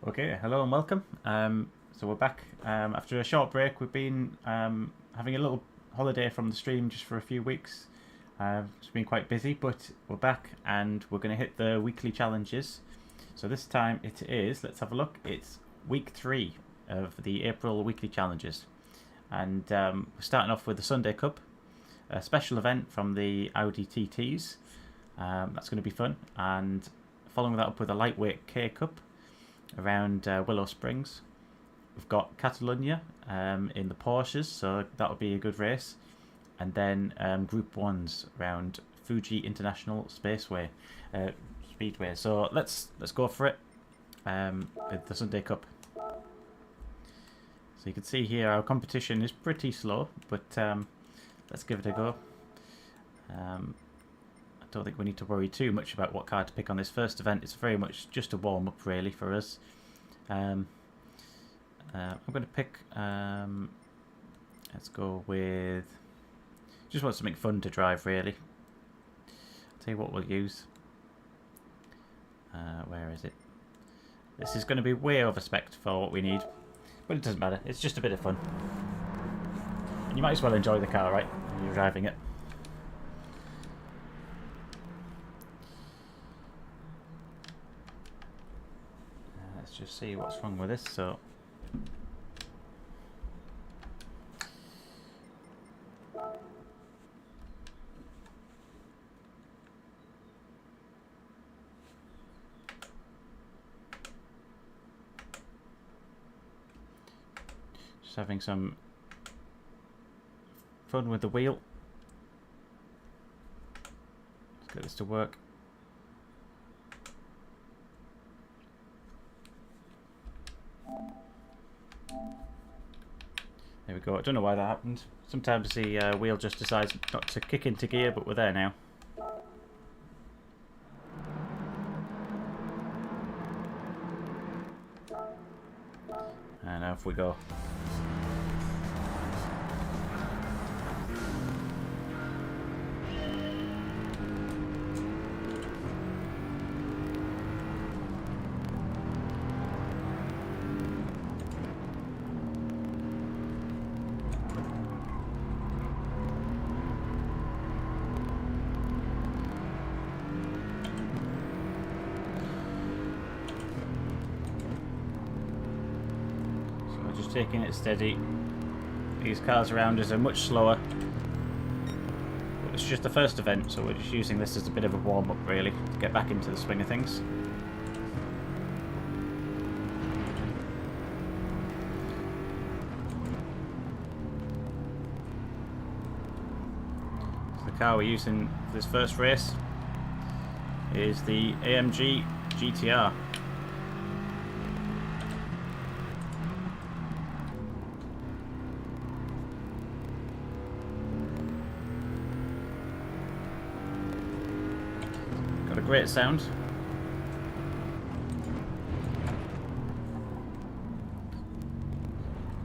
Okay, hello and welcome. So we're back after a short break. We've been having a little holiday from the stream just for a few weeks. It's been quite busy, but we're back and we're going to hit the weekly challenges. So this time it is, let's have a look, it's week 3 of the April weekly challenges. And we're starting off with the Sunday Cup, a special event from the Audi TTs. That's going to be fun. And following that up with a lightweight K Cup around Willow Springs. We've got Catalonia in the Porsches, so that'll be a good race. And then Group 1s around Fuji International Speedway. So let's go for it with the Sunday Cup. So you can see here our competition is pretty slow, but let's give it a go. I don't think we need to worry too much about what car to pick on this first event. It's very much just a warm-up really for us. I'm going to pick, let's go with, just want something fun to drive really. I'll tell you what we'll use. Where is it? This is going to be way over spec for what we need, but it doesn't matter. It's just a bit of fun. And you might as well enjoy the car, right, when you're driving it. Let's just see what's wrong with this. So just having some fun with the wheel. Let's get this to work. There we go. I don't know why that happened. Sometimes the wheel just decides not to kick into gear, but we're there now. And off we go. Taking it steady. These cars around us are much slower. But it's just the first event, so we're just using this as a bit of a warm-up really, to get back into the swing of things. So the car we're using for this first race is the AMG GTR. Great sound.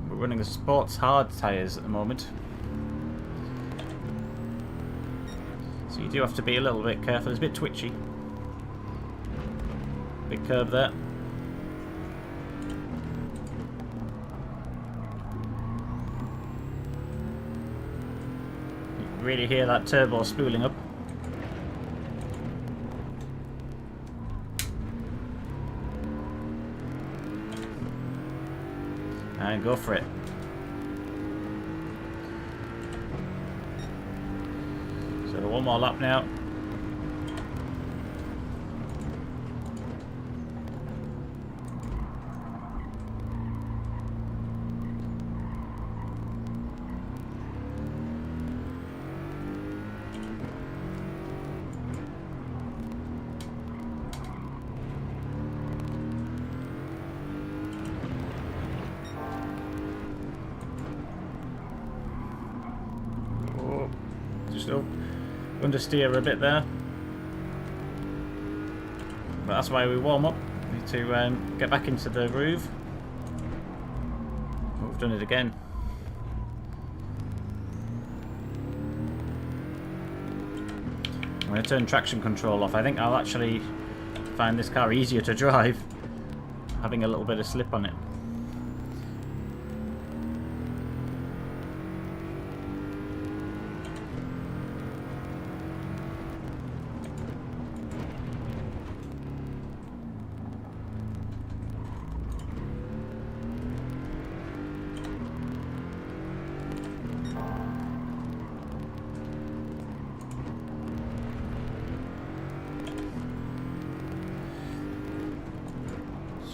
We're running the sports hard tyres at the moment, so you do have to be a little bit careful. It's a bit twitchy. Big curve there. You can really hear that turbo spooling up. And go for it. So one more lap now. Understeer a bit there, but that's why we warm up. We need to get back into the groove. Oh, we've done it again. I'm going to turn traction control off. I think I'll actually find this car easier to drive having a little bit of slip on it.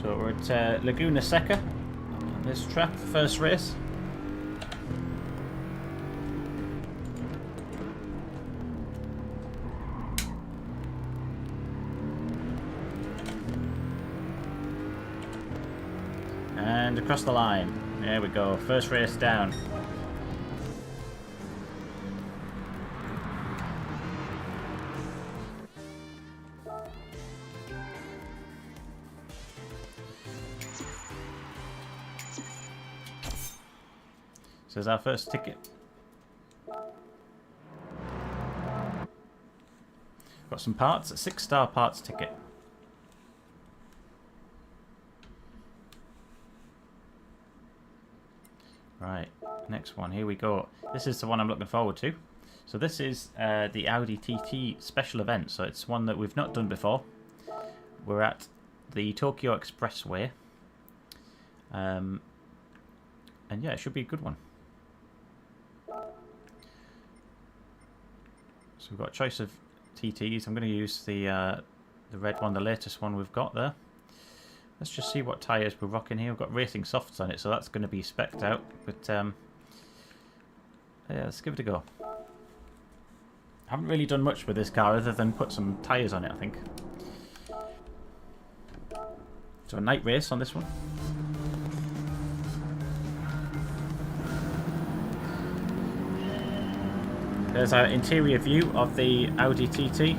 So we're at Laguna Seca on this track, the first race. And across the line. There we go, first race down. So there's our first ticket. Got some parts, a 6-star parts ticket. Right, next one, here we go. This is the one I'm looking forward to. So this is the Audi TT special event, so it's one that we've not done before. We're at the Tokyo Expressway. And yeah, it should be a good one. So we've got a choice of TTs. I'm going to use the red one, the latest one we've got there. Let's just see what tyres we're rocking here. We've got racing softs on it, so that's going to be spec'd out. But yeah, let's give it a go. I haven't really done much with this car other than put some tyres on it, I think. So a night race on this one. There's our interior view of the Audi TT.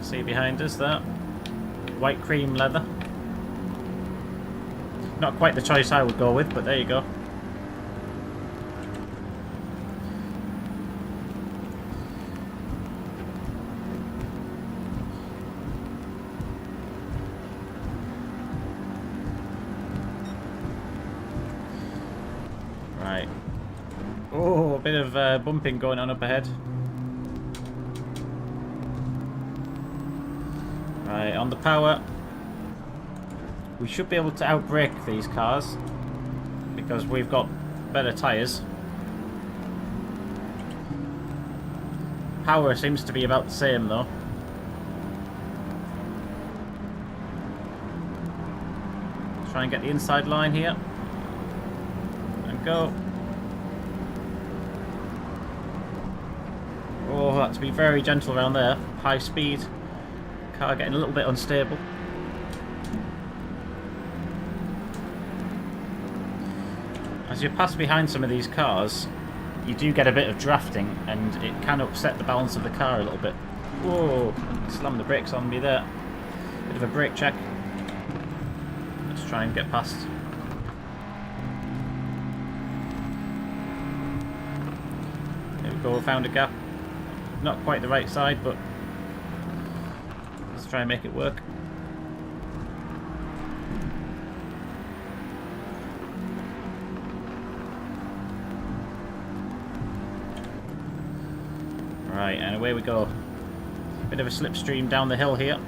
See behind us there. White cream leather. Not quite the choice I would go with, but there you go. Right. Oh, a bit of bumping going on up ahead. Right, on the power. We should be able to outbrake these cars because we've got better tyres. Power seems to be about the same though. Try and get the inside line here. And go. Oh, that's to be very gentle around there. High speed. Car getting a little bit unstable. As you pass behind some of these cars, you do get a bit of drafting and it can upset the balance of the car a little bit. Whoa, slammed the brakes on me there. Bit of a brake check. Let's try and get past. There we go, found a gap. Not quite the right side, but let's try and make it work. Right, and away we go. Bit of a slipstream down the hill here.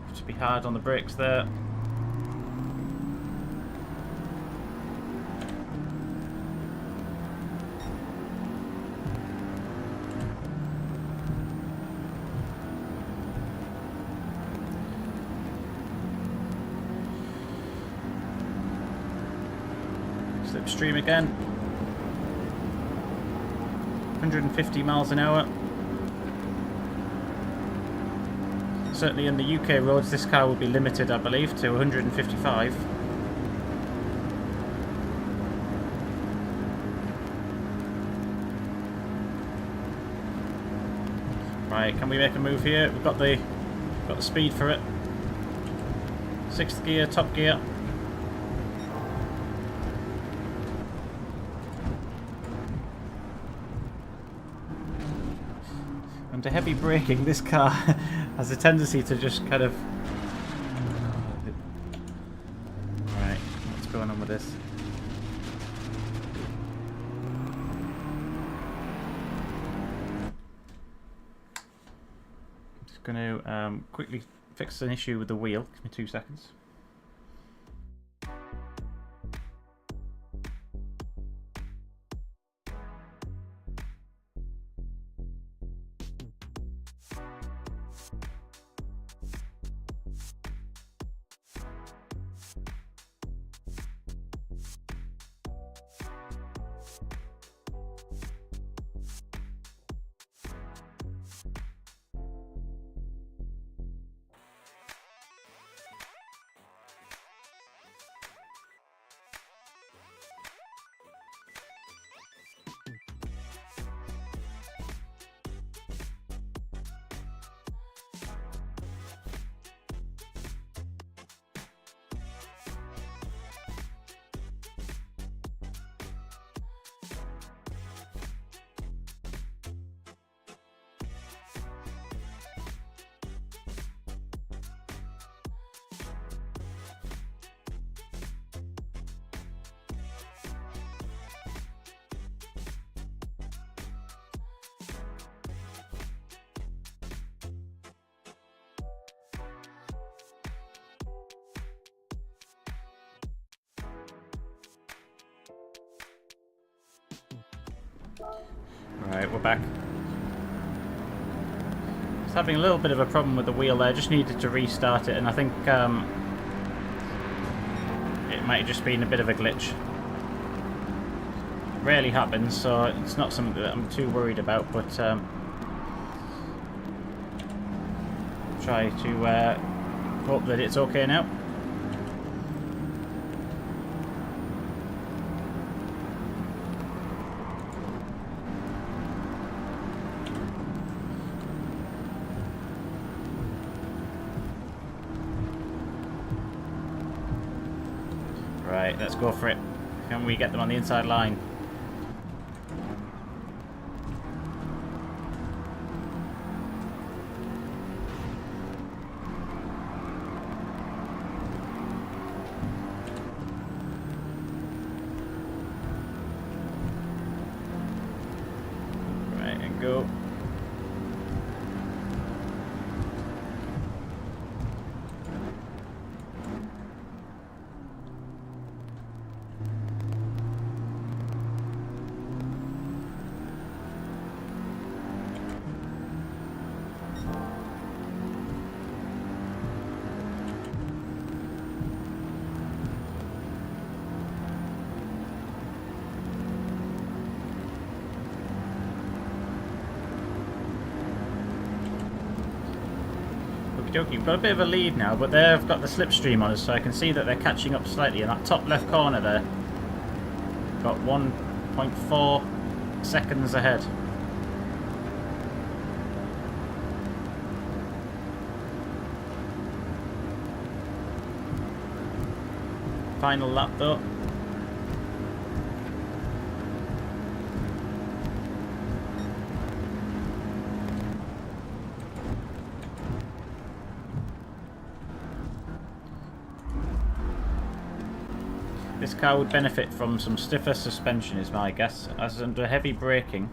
Have to be hard on the brakes there. Slipstream again. 150 miles an hour. Certainly in the UK roads this car will be limited, I believe, to 155. Right, can we make a move here? We've got the speed for it. 6th gear, top gear. Under heavy braking, this car has a tendency to just kind of... Right, what's going on with this? I'm just going to quickly fix an issue with the wheel. Give me 2 seconds. Right, we're back. Just having a little bit of a problem with the wheel there. Just needed to restart it, and I think it might have just been a bit of a glitch. Rarely happens, so it's not something that I'm too worried about, but try to hope that it's okay now. Right, let's go for it. Can we get them on the inside line? Right, and go. We've got a bit of a lead now, but they've got the slipstream on us, so I can see that they're catching up slightly. In that top left corner there, got 1.4 seconds ahead. Final lap though. This car would benefit from some stiffer suspension is my guess, as under heavy braking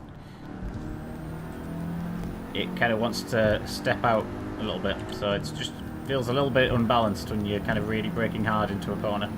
it kind of wants to step out a little bit, so it just feels a little bit unbalanced when you're kind of really braking hard into a corner.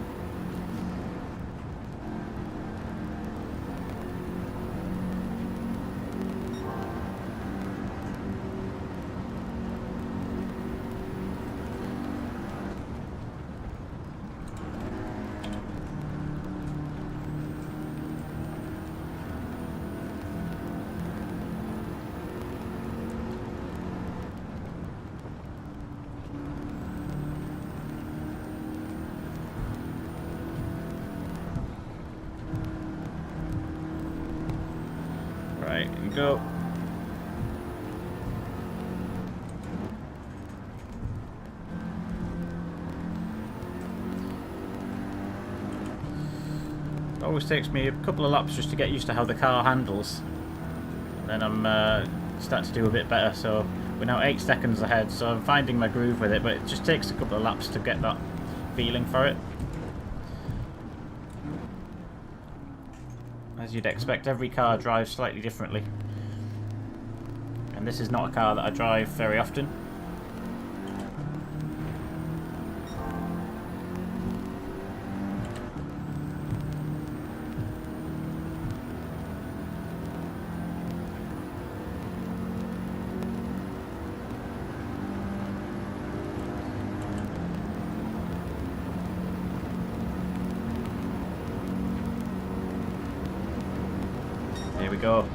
Right, and go. It always takes me a couple of laps just to get used to how the car handles. Then I'm start to do a bit better. So we're now 8 seconds ahead, so I'm finding my groove with it, but it just takes a couple of laps to get that feeling for it. As you'd expect, every car drives slightly differently. And this is not a car that I drive very often. Here we go.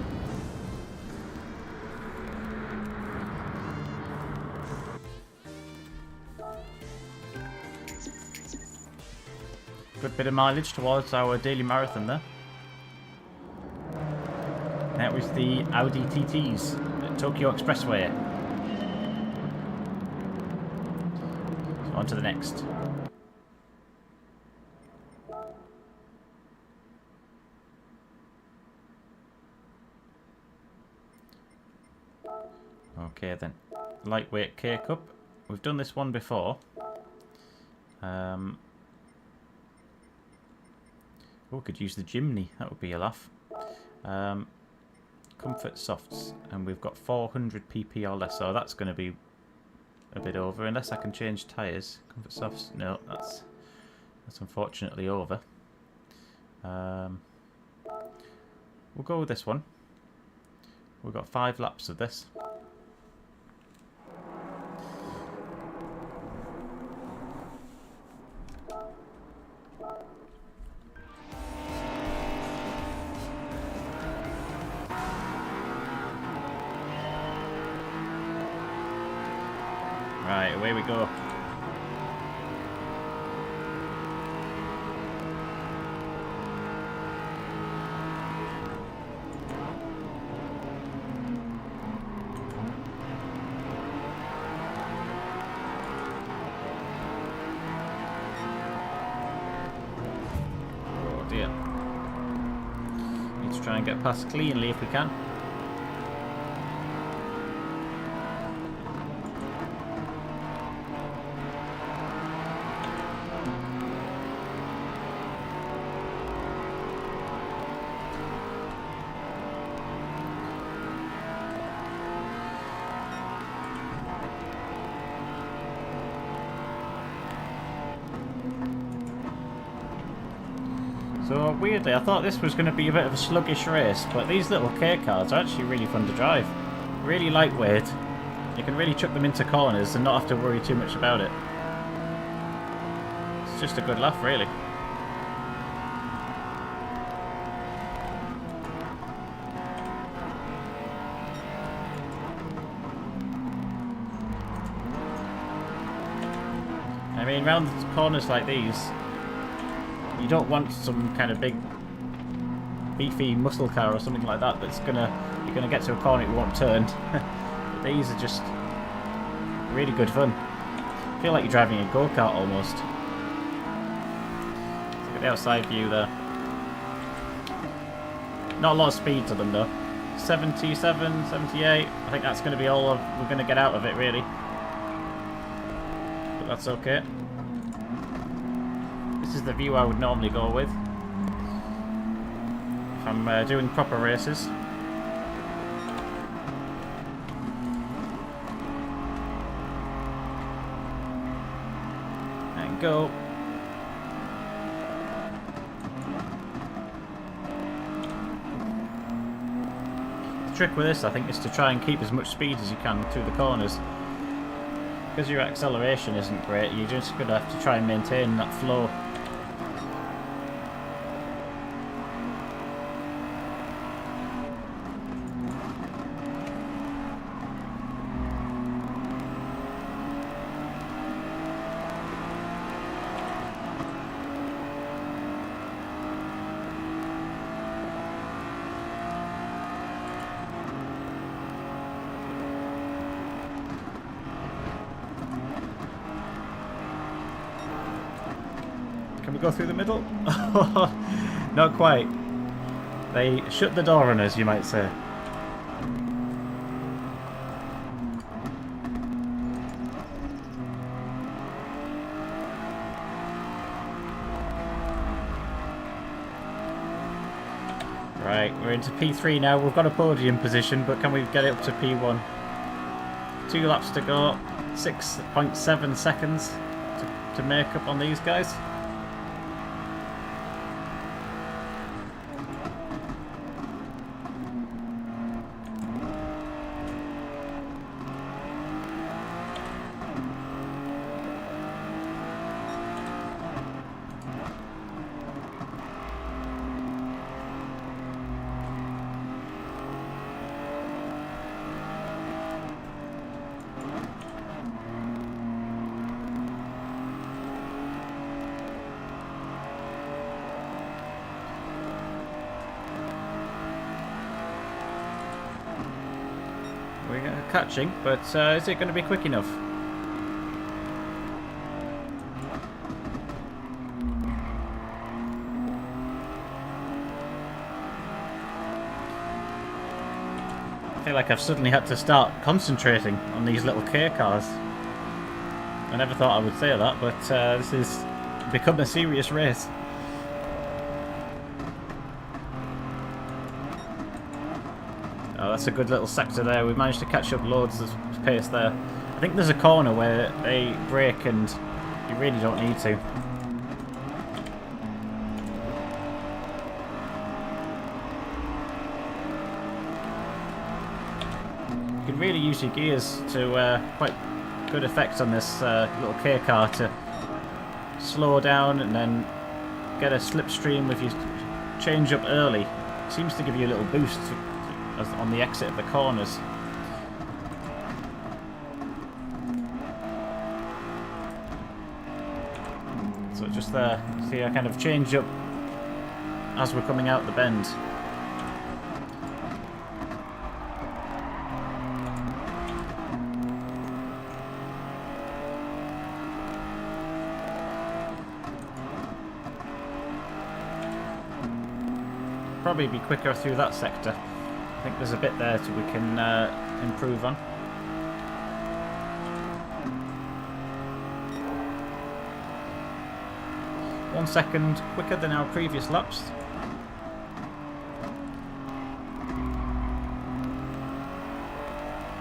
Good bit of mileage towards our daily marathon there. That was the Audi TTs at Tokyo Expressway. So on to the next. Okay then, lightweight K-Cup. We've done this one before. Oh, could use the Jimny. That would be a laugh. Comfort softs, and we've got 400 pp or less, so that's going to be a bit over, unless I can change tyres. Comfort softs, no, that's unfortunately over. We'll go with this one. We've got 5 laps of this. Right, away we go. Oh dear. Need to try and get past cleanly if we can. So weirdly, I thought this was going to be a bit of a sluggish race, but these little K cars are actually really fun to drive. Really lightweight. You can really chuck them into corners and not have to worry too much about it. It's just a good laugh, really. I mean, round corners like these, you don't want some kind of big beefy muscle car or something like that you're gonna get to a corner it won't turn. These are just really good fun. I feel like you're driving a go-kart almost. Look at the outside view there. Not a lot of speed to them though. 77, 78. I think that's going to be all we're going to get out of it really. But that's okay. This is the view I would normally go with if I'm doing proper races. And go. The trick with this, I think, is to try and keep as much speed as you can through the corners. Because your acceleration isn't great, you're just going to have to try and maintain that flow. Can we go through the middle? Not quite. They shut the door on us, you might say. Right, we're into P3 now. We've got a podium position, but can we get it up to P1? 2 laps to go. 6.7 seconds to make up on these guys. We're catching, but is it going to be quick enough? I feel like I've suddenly had to start concentrating on these little K cars. I never thought I would say that, but this has become a serious race. Oh, that's a good little sector there. We've managed to catch up loads of pace there. I think there's a corner where they brake and you really don't need to. You can really use your gears to quite good effect on this little K car to slow down and then get a slipstream if you change up early. It seems to give you a little boost on the exit of the corners. So just there, see I kind of change up as we're coming out the bend. Probably be quicker through that sector. I think there's a bit there that we can improve on. One second quicker than our previous laps.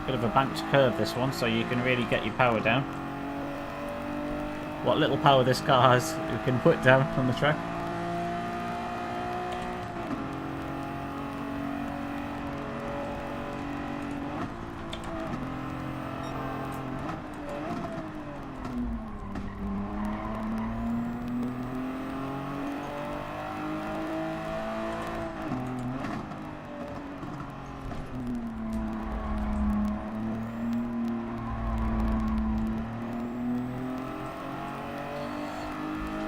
Bit of a banked curve this one, so you can really get your power down. What little power this car has, you can put down on the track.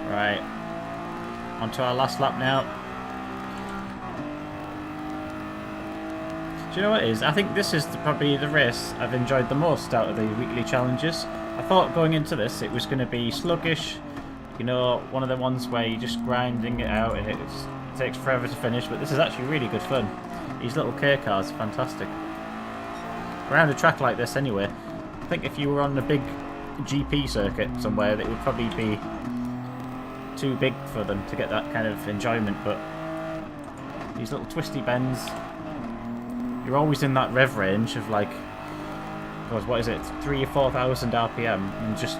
Right, on to our last lap now. Do you know what it is? I think this is probably the race I've enjoyed the most out of the weekly challenges. I thought going into this it was going to be sluggish, you know, one of the ones where you're just grinding it out and it takes forever to finish, but this is actually really good fun. These little K cars are fantastic. Around a track like this anyway, I think if you were on a big GP circuit somewhere, that would probably be too big for them to get that kind of enjoyment, but these little twisty bends, you're always in that rev range of like, what is it, 3,000 or 4,000 RPM, and just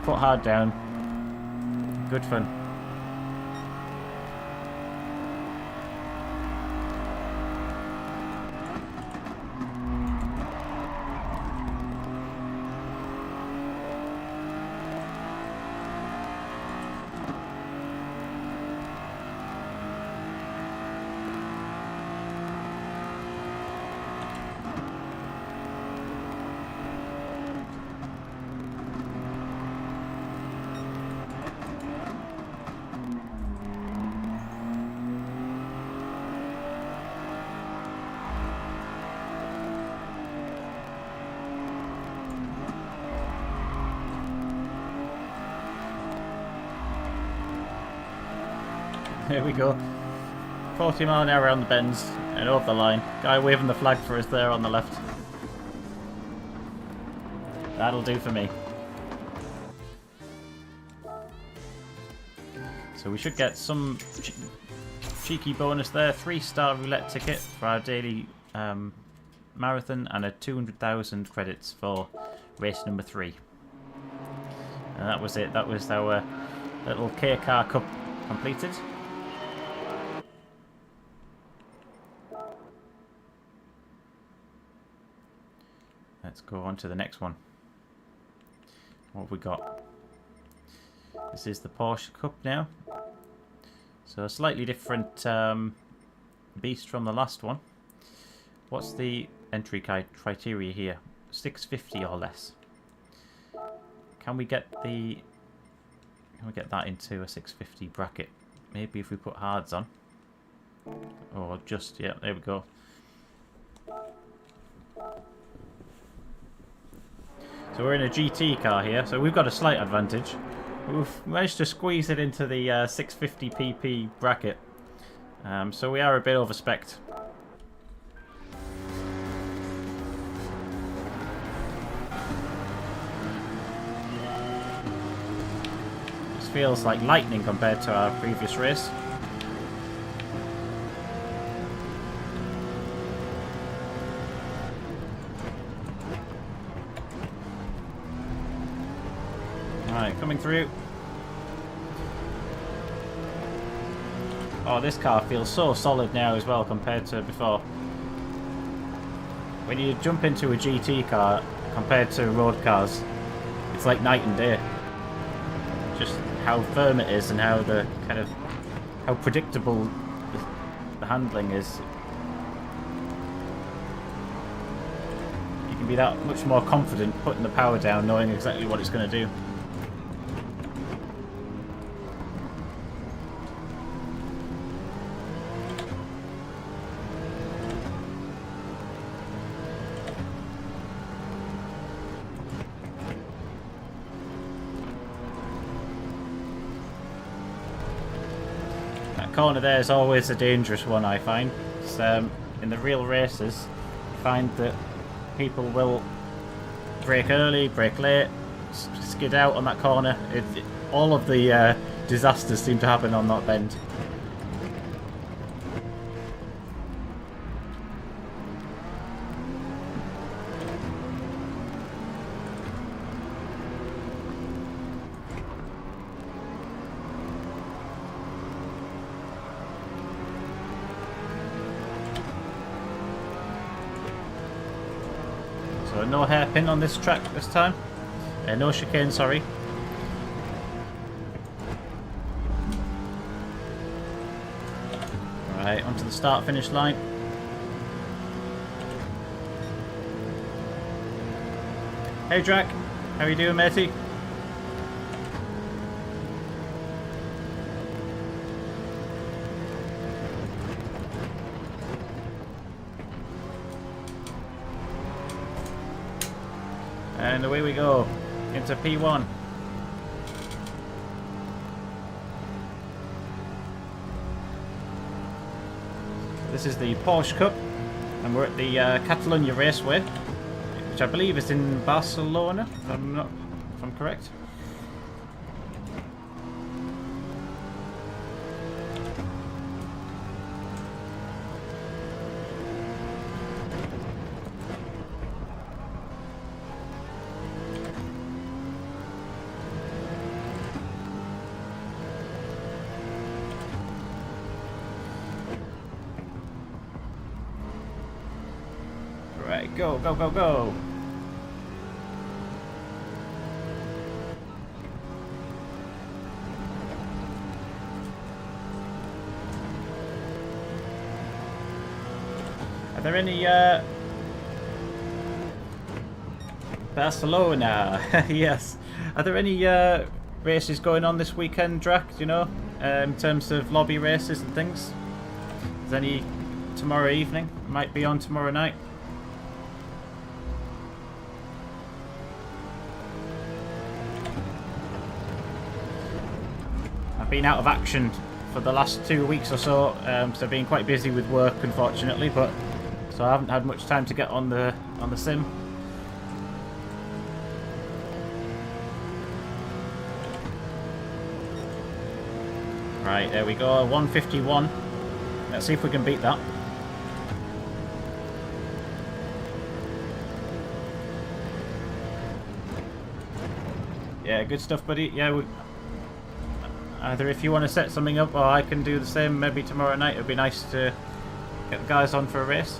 foot hard down, good fun. Here we go. 40 mile an hour around the bends and over the line. Guy waving the flag for us there on the left. That'll do for me. So we should get some cheeky bonus there, 3-star roulette ticket for our daily marathon and a 200,000 credits for race number 3. And that was it. That was our little K-Car Cup completed. Let's go on to the next one. What have we got? This is the Porsche Cup now. So a slightly different beast from the last one. What's the entry criteria here? 650 or less. Can we get that into a 650 bracket? Maybe if we put hards on. Or just, yeah, there we go. So we're in a GT car here, so we've got a slight advantage. We've managed to squeeze it into the 650pp bracket. So we are a bit over-spec'd. This feels like lightning compared to our previous race. Alright, coming through. Oh, this car feels so solid now as well compared to before. When you jump into a GT car compared to road cars, it's like night and day. Just how firm it is and how how predictable the handling is. You can be that much more confident putting the power down, knowing exactly what it's going to do. Corner there is always a dangerous one, I find. In the real races, you find that people will brake early, brake late, skid out on that corner. All of the disasters seem to happen on that bend. So no hairpin on this track this time. No chicane, sorry. Right, onto the start-finish line. Hey Drac, how you doing, matey? And away we go into P1. This is the Porsche Cup, and we're at the Catalunya Raceway, which I believe is in Barcelona, if I'm correct. Right, go, go, go, go! Are there any, Barcelona, yes. Are there any, races going on this weekend, Drac, do you know? In terms of lobby races and things? Is there any tomorrow evening? Might be on tomorrow night? Been out of action for the last 2 weeks or so, so been quite busy with work, unfortunately, but so I haven't had much time to get on the sim. Right, there we go, 151 Let's see if we can beat that. Yeah, good stuff, buddy. Yeah, either if you want to set something up or I can do the same maybe tomorrow night. It'd be nice to get the guys on for a race.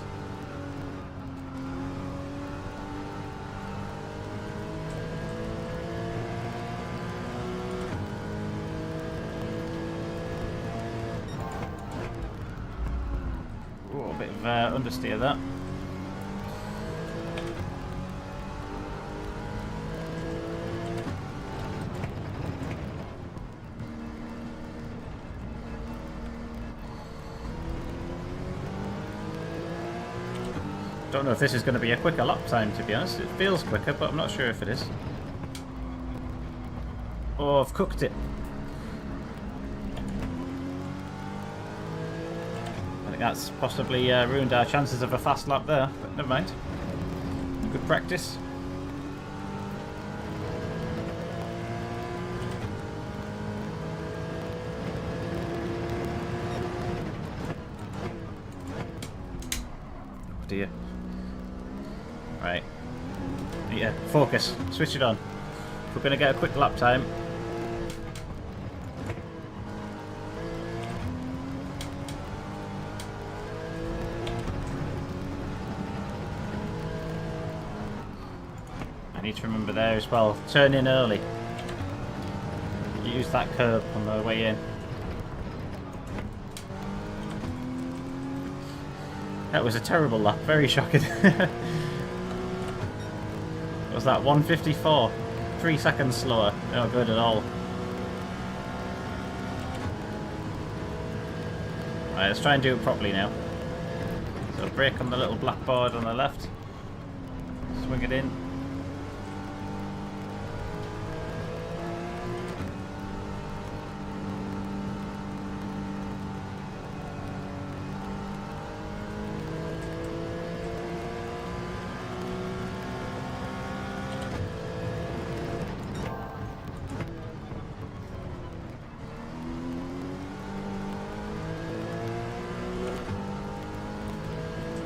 Ooh, a bit of understeer that. Don't know if this is going to be a quicker lap time, to be honest. It feels quicker, but I'm not sure if it is. Oh, I've cooked it. I think that's possibly ruined our chances of a fast lap there, but never mind. Good practice. Oh dear. Right. Yeah, focus. Switch it on. If we're going to get a quick lap time. I need to remember there as well. Turn in early. Use that curb on the way in. That was a terrible lap. Very shocking. What was that? 154. 3 seconds slower. Not good at all. Right, let's try and do it properly now. So brake on the little black board on the left. Swing it in.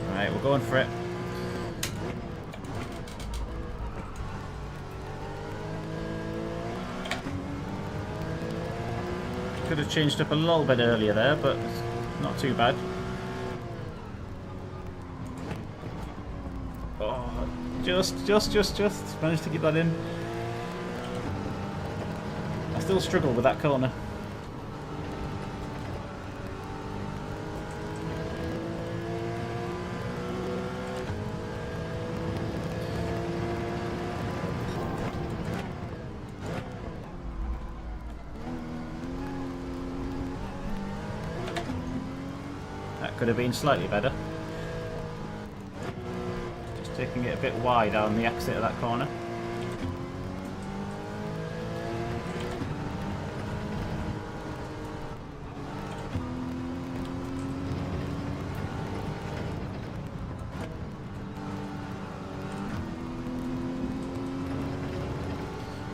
Right, we're going for it. Could have changed up a little bit earlier there, but not too bad. Oh, just managed to keep that in. I still struggle with that corner. Could have been slightly better. Just taking it a bit wide on the exit of that corner.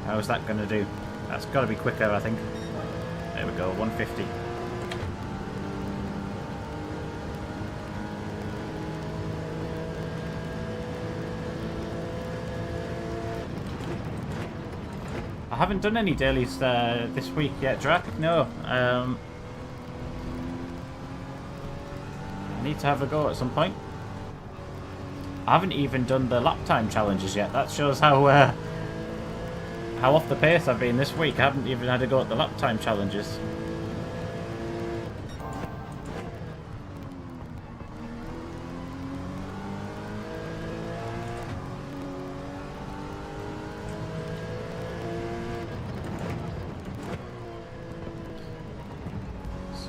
How's that going to do? That's got to be quicker, I think. There we go, 150. I haven't done any dailies this week yet, Drac. No. I need to have a go at some point. I haven't even done the lap time challenges yet. That shows how off the pace I've been this week. I haven't even had a go at the lap time challenges.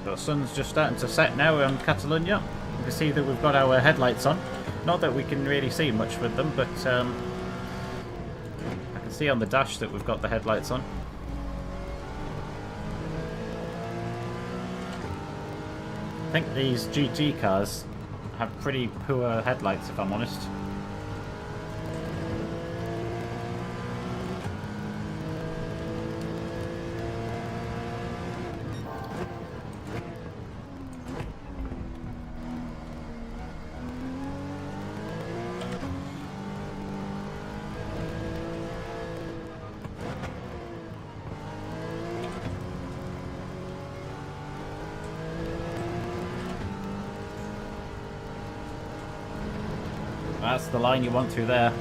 So sun's just starting to set now on Catalonia. You can see that we've got our headlights on. Not that we can really see much with them, but I can see on the dash that we've got the headlights on. I think these GT cars have pretty poor headlights, if I'm honest. That's the line you want through there.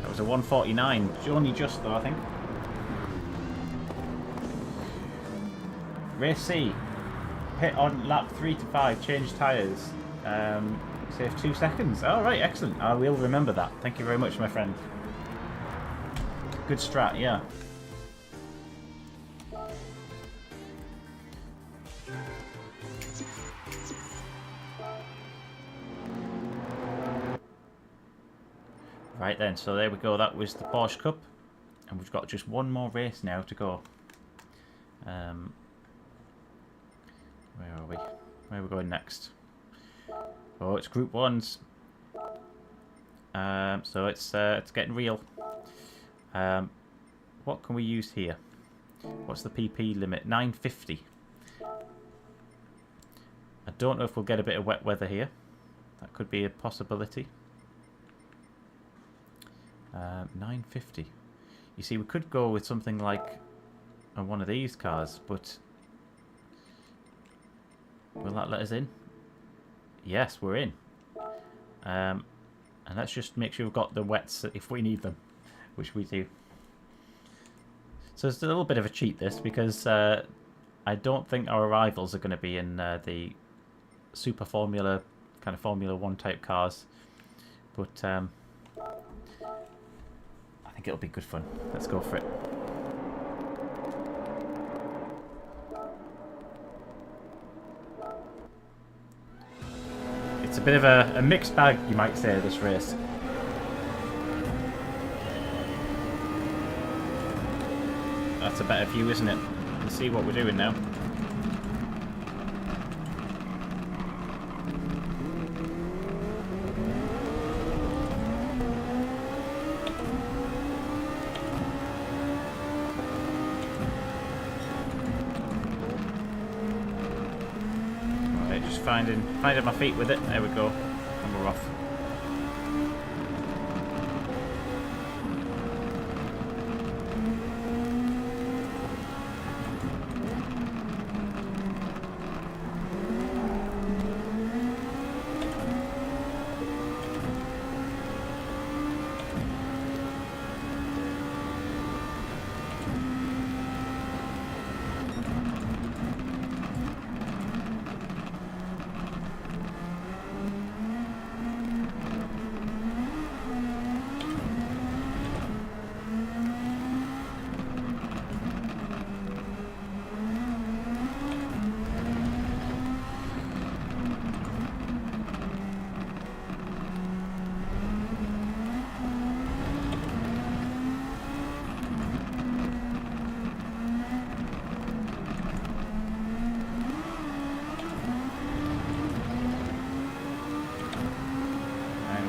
That was a 149. Only just though, I think. Race C. Pit on lap 3 to 5. Change tyres. Save 2 seconds. Alright, excellent. I will remember that. Thank you very much, my friend. Good strat, yeah. Right then, so there we go. That was the Porsche Cup. And we've got just one more race now to go. Where are we? Where are we going next? Oh, it's Group 1s. So it's getting real. What can we use here? What's the PP limit? 950. I don't know if we'll get a bit of wet weather here. That could be a possibility. 950. You see, we could go with something like one of these cars, but will that let us in? Yes, we're in. And let's just make sure we've got the wets if we need them, which we do. So it's a little bit of a cheat, this, because I don't think our rivals are going to be in the Super Formula, kind of Formula 1 type cars. But I think it'll be good fun. Let's go for it. It's a bit of a mixed bag, you might say, this race. That's a better view, isn't it? You can see what we're doing now. Right, just finding my feet with it. There we go. And we're off.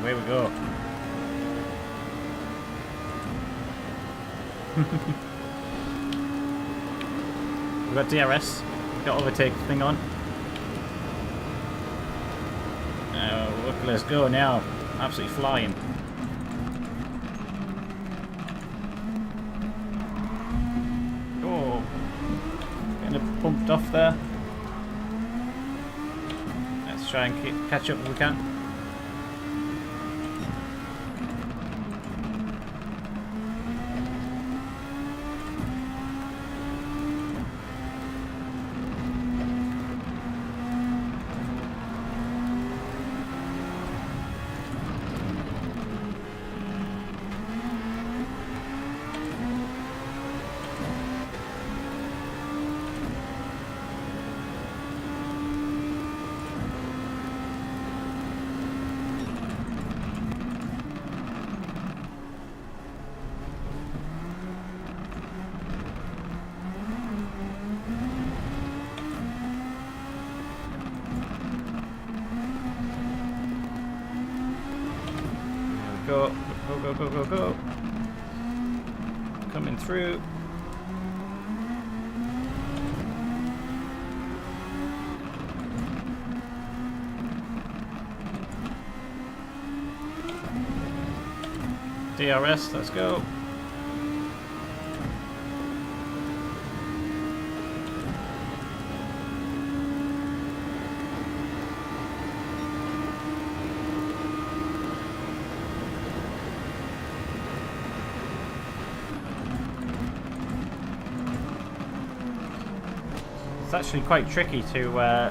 Away we go. We've got DRS. We've got overtake thing on. Look, let's go now. Absolutely flying. Oh, getting bumped off there. Let's try and catch up if we can. Go, go, go, go, go, go. Coming through. DRS, let's go. It's actually quite tricky to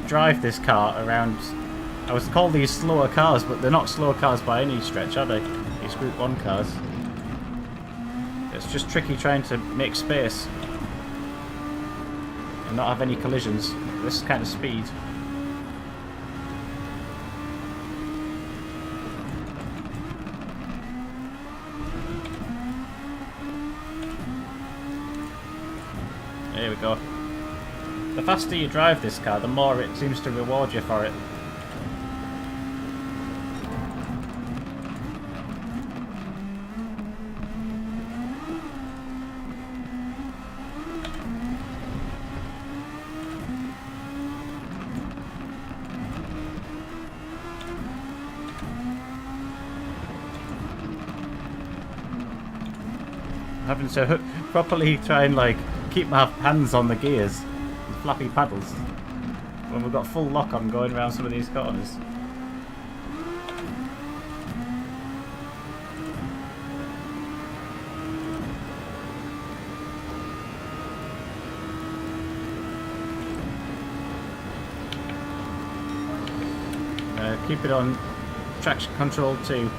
drive this car around. I was called these slower cars, but they're not slower cars by any stretch, are they? These Group 1 cars. It's just tricky trying to make space and not have any collisions at this kind of speed. There we go. The faster you drive this car, the more it seems to reward you for it. Having to properly try and like keep my hands on the gears and flappy paddles when we've got full lock on going around some of these corners. Keep it on traction control to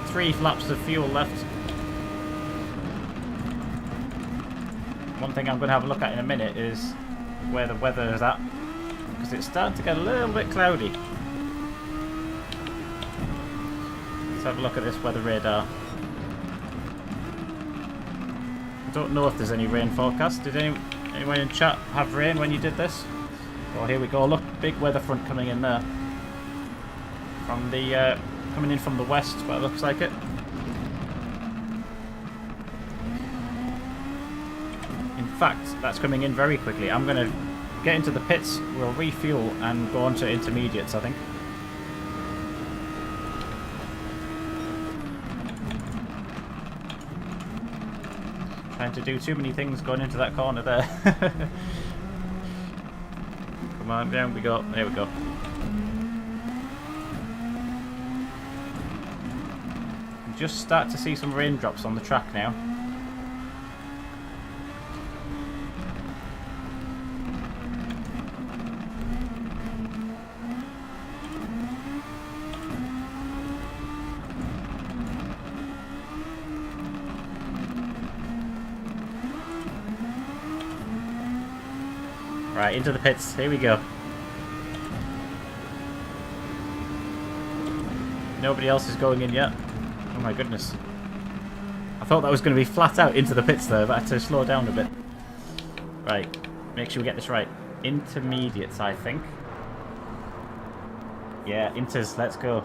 3 flaps of fuel left. One thing I'm going to have a look at in a minute is where the weather is at, because it's starting to get a little bit cloudy. Let's have a look at this weather radar. I don't know if there's any rain forecast. Did anyone in chat have rain when you did this? Oh, here we go. Look, big weather front coming in there. From the coming in from the west, but it looks like it. In fact, that's coming in very quickly. I'm going to get into the pits, we'll refuel and go on to intermediates, I think. Trying to do too many things going into that corner there. Come on, down we go. There we go. Just start to see some raindrops on the track now. Right, into the pits. Here we go. Nobody else is going in yet. Oh my goodness. I thought that was going to be flat out into the pits there, but I had to slow down a bit. Right, make sure we get this right. Intermediates, I think. Yeah, inters, let's go.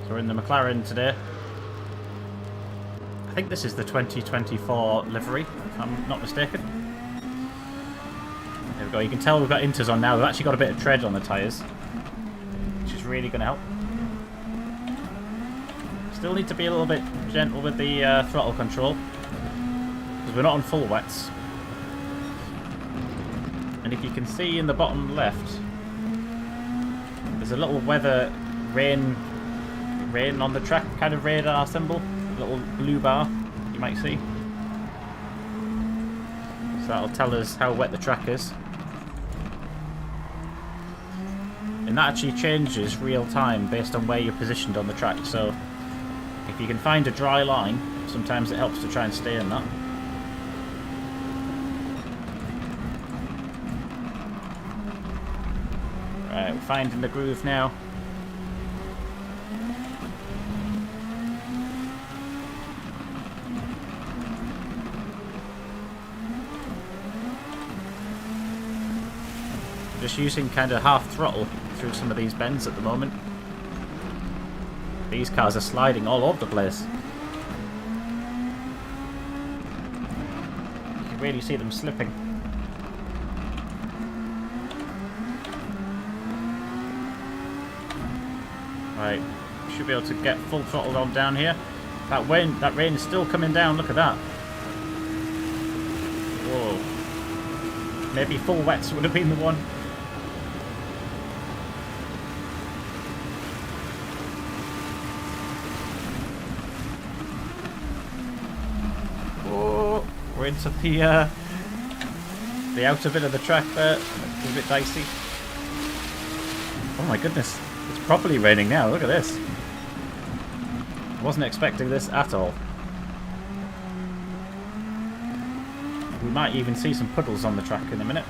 So we're in the McLaren today. I think this is the 2024 livery, if I'm not mistaken. There we go. You can tell we've got inters on now. We've actually got a bit of tread on the tyres, which is really going to help. Still need to be a little bit gentle with the throttle control, because we're not on full wets. And if you can see in the bottom left, there's a little weather rain on the track kind of radar symbol. Little blue bar you might see, so that'll tell us how wet the track is, and that actually changes real time based on where you're positioned on the track. So if you can find a dry line, sometimes it helps to try and stay in that. Right, we're finding the groove now. Just using kind of half throttle through some of these bends at the moment. These cars are sliding all over the place. You can really see them slipping. Right, should be able to get full throttle on down here. That rain is still coming down. Look at that. Whoa. Maybe full wets would have been the one. Oh, we're into the outer bit of the track there. It's a bit dicey. Oh my goodness. It's properly raining now. Look at this. I wasn't expecting this at all. We might even see some puddles on the track in a minute.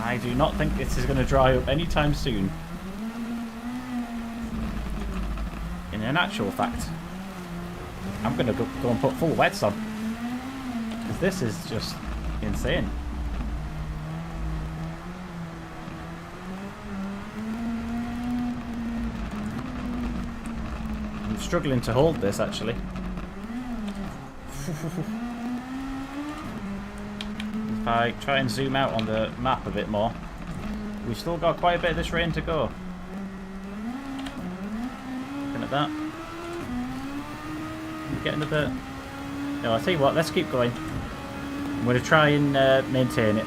I do not think this is going to dry up anytime soon. In an actual fact, I'm going to go and put full wets on. Because this is just insane. I'm struggling to hold this actually. If I try and zoom out on the map a bit more, we've still got quite a bit of this rain to go. Looking at that. Getting a bit... No, I'll tell you what, let's keep going. I'm going to try and maintain it.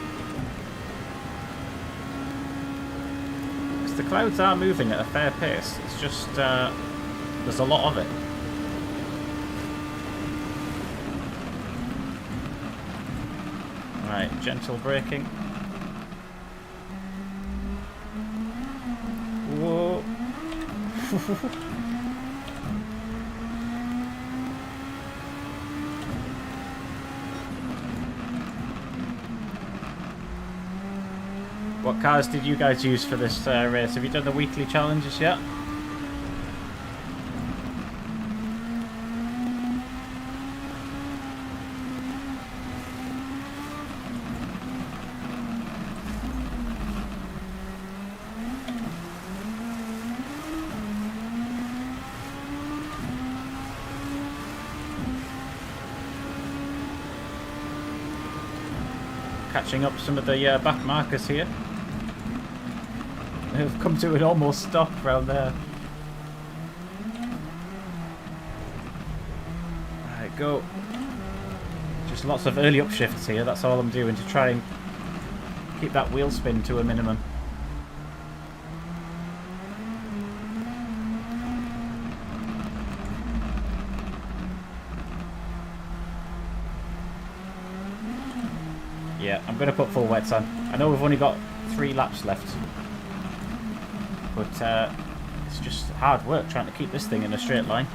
Because the clouds are moving at a fair pace. It's just, there's a lot of it. Right, gentle braking. Whoa. What cars did you guys use for this race? Have you done the weekly challenges yet? Catching up some of the back markers here. They've come to an almost stop around there. Right, go. Just lots of early upshifts here, that's all I'm doing to try and keep that wheel spin to a minimum. Yeah, I'm going to put full wets on. I know we've only got 3 laps left. But it's just hard work trying to keep this thing in a straight line.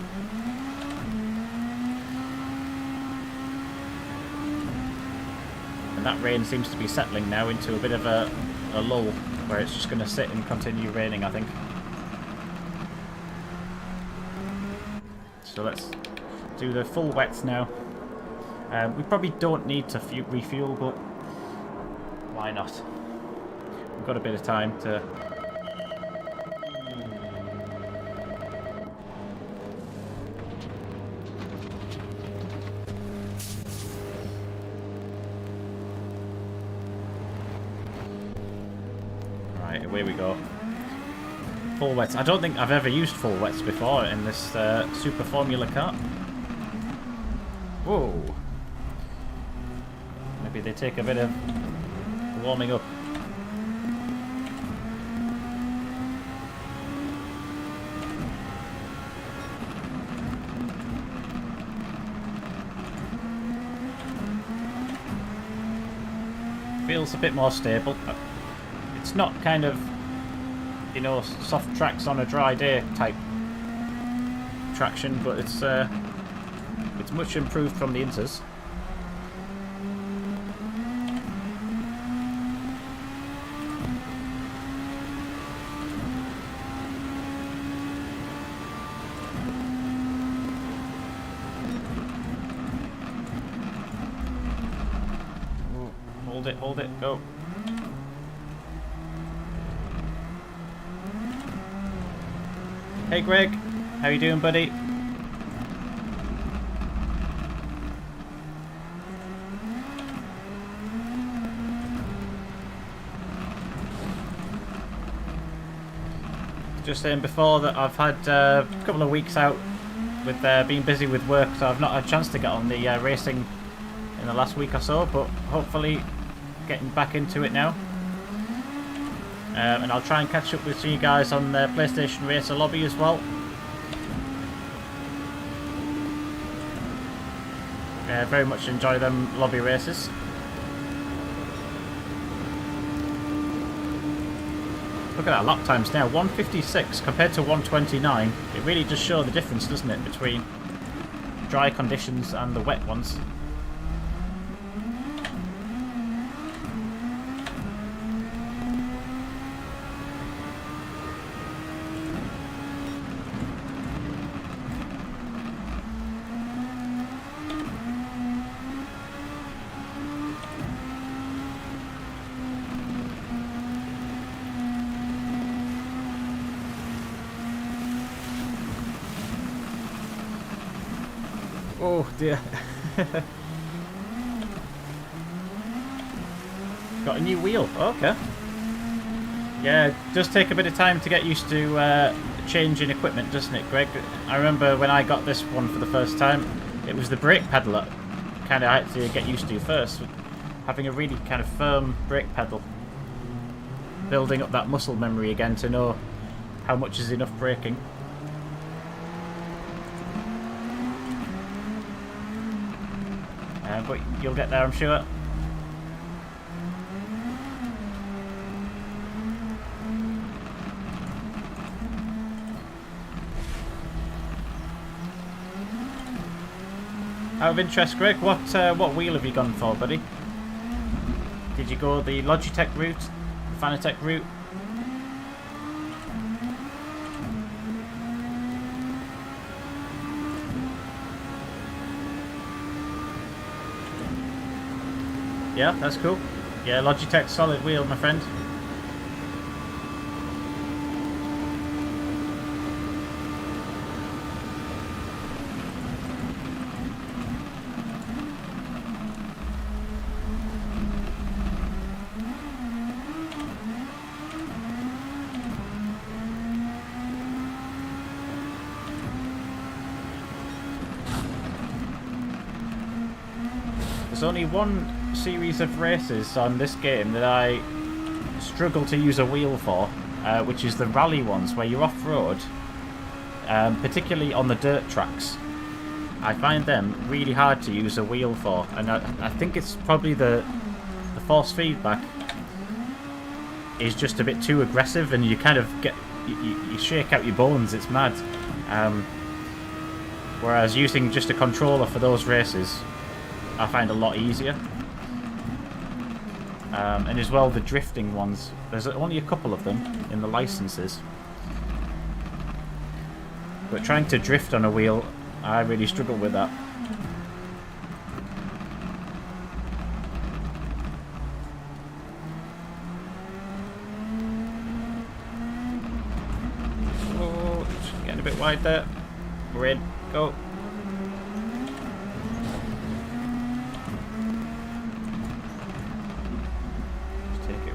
And that rain seems to be settling now into a bit of a lull where it's just going to sit and continue raining, I think. So let's do the full wets now. We probably don't need to refuel, but why not? We've got a bit of time to... Right, away we go. Full wets. I don't think I've ever used full wets before in this Super Formula car. Whoa. Maybe they take a bit of warming up. Feels a bit more stable. It's not kind of, you know, soft tracks on a dry day type traction, but it's much improved from the Inters. Hold it, go. Hey Greg, how you doing, buddy? Just saying before that I've had a couple of weeks out with being busy with work, so I've not had a chance to get on the racing in the last week or so, but hopefully getting back into it now. And I'll try and catch up with you guys on the PlayStation Racer lobby as well. Very much enjoy them lobby races. Look at that lap times now, 156 compared to 129. It really does show the difference, doesn't it, between dry conditions and the wet ones. Oh dear. Got a new wheel. Okay. Yeah, it does take a bit of time to get used to changing equipment, doesn't it, Greg? I remember when I got this one for the first time, it was the brake pedal that kind of I had to get used to first. Having a really kind of firm brake pedal. Building up that muscle memory again to know how much is enough braking. But you'll get there, I'm sure. Out of interest, Greg, what wheel have you gone for, buddy? Did you go the Logitech route, the Fanatec route? Yeah, that's cool. Yeah, Logitech solid wheel, my friend. There's only one series of races on this game that I struggle to use a wheel for, which is the rally ones where you're off-road, particularly on the dirt tracks. I find them really hard to use a wheel for, and I think it's probably the force feedback is just a bit too aggressive, and you kind of get you shake out your bones. It's mad. Whereas using just a controller for those races, I find a lot easier. And as well, the drifting ones, there's only a couple of them in the licenses. But trying to drift on a wheel, I really struggle with that. Oh, getting a bit wide there. We're in. Go.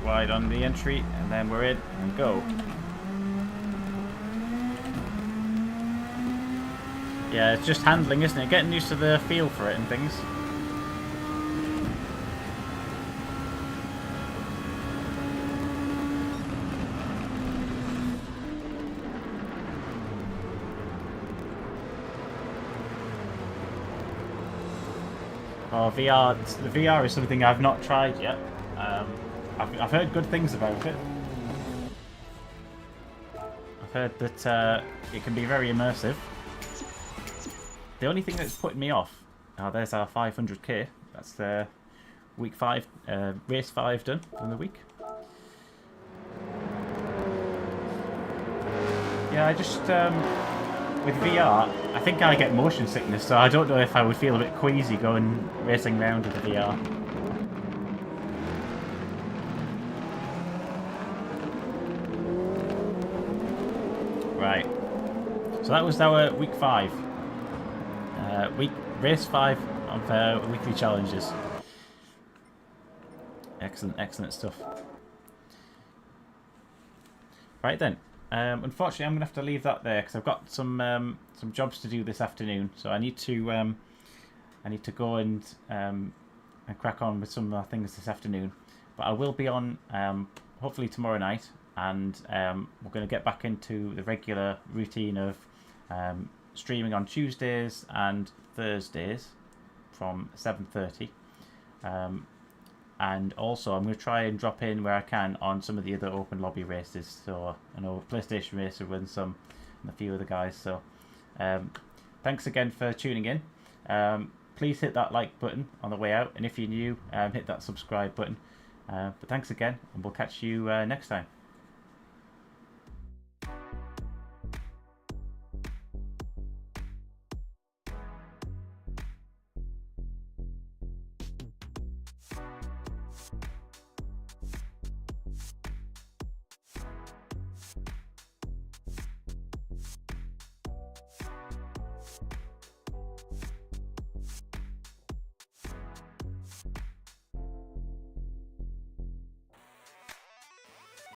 Wide on the entry, and then we're in and go. Yeah, it's just handling, isn't it? Getting used to the feel for it and things. Oh, VR. The VR is something I've not tried yet. I've heard good things about it. I've heard that it can be very immersive. The only thing that's putting me off... Oh, there's our 500k. That's the week 5, race 5 done from the week. Yeah, I just... with VR, I think I get motion sickness, so I don't know if I would feel a bit queasy going racing around with the VR. Right. So that was our week 5. Race 5 of weekly challenges. Excellent stuff. Right then. Unfortunately, I'm gonna have to leave that there because I've got some jobs to do this afternoon. So I need to go and crack on with some things this afternoon. But I will be on hopefully tomorrow night, and we're going to get back into the regular routine of streaming on Tuesdays and Thursdays from 7:30. And also I'm going to try and drop in where I can on some of the other open lobby races. So I know PlayStation Racer wins some, and a few other guys. So thanks again for tuning in. Please hit that like button on the way out, and if you're new, hit that subscribe button. But thanks again, and we'll catch you next time.